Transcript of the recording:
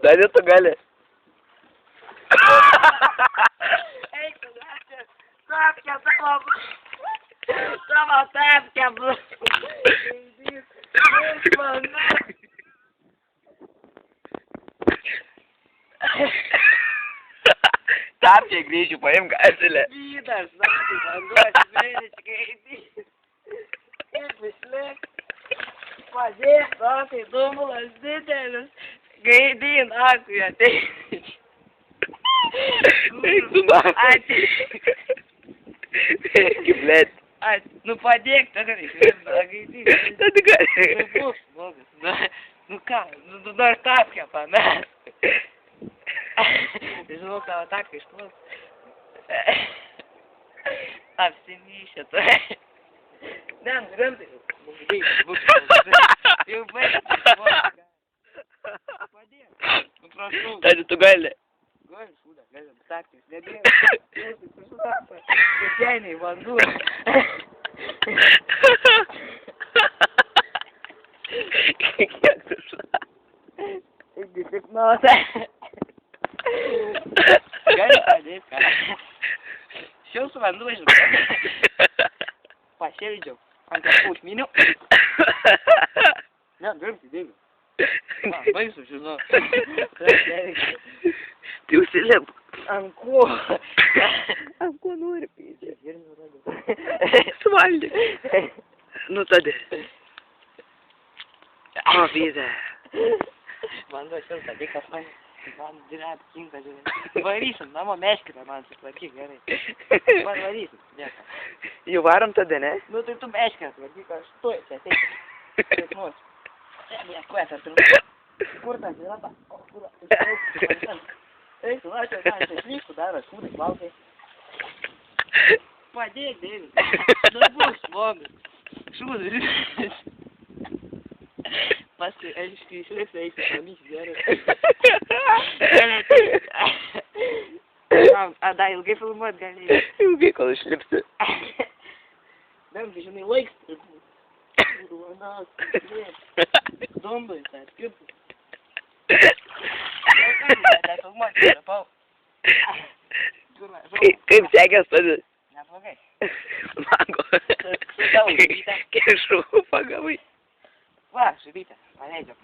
Dale tu gali. Eik, tapkė tavo tapkė bus. Tapkė grįšiu, paim gasilę. Vydas, naktį, vanduo, smėlis, gaidys. Ir vislėk. Padėk, naktį, dumulas didelis. Gaidyn, akui ateis. Eik tu naktį. Ačiū. Eik, blėt. Nu padėk, ta gerai. Gaidyn. Tada gali. Nu bus, blogas. Nu ką, nu dar tapkė pames. Žinau, tavo tapkė išplaus. Apsimyšė tu. Ne, nu rimtai. Jau baigti. Padėk. Nu prašau. Tada tu gali. Gali, šūda, gali, tapkės. Nebėg. Kiekvieniai vanduo. Kiek tu šla? Irgi tik nuotą. Gali padėti, ką. Šiaus vanduo žinau. Pašėldžiau. Ant kažkų užminiau. Ne, dirbti, dėgiu. Baisu, žinau. Tai užsilėp. Ant ko? Ant ko nori pėdė? Suvaldyk. Nu tada. O, pėdė. Vanduo šilta, tik kas man. Man dirab kinta, žiūrėjau. Varysim, namo meškite man sutvarkyk gerai. Man varysim, dėka. Jau varom tada, ne? Nu tai tu meškite sutvarkyk, aš tuoj čia ateisiu. Kaip nors. Ne, kvetas ir... Kur tas yra ta? Kur? Eik, tu aš čia išlyktų dar, aš kūdai plaukai. Padėk, Dėvis. Nu bus, žmogus. Šūdai. Paskui, aiškiai, išliks, eisi, pamysi, gerai. Da, ilgai filmuot galėjai. Ilgai, kol išlipsi. Dar, žinai, laiks. Ruonas, dombai, tai skirtus. Kaip sekės tada? Neblogai. Mango. Kiek žuvų pagavai? Va, žuvytė, paleidžiam.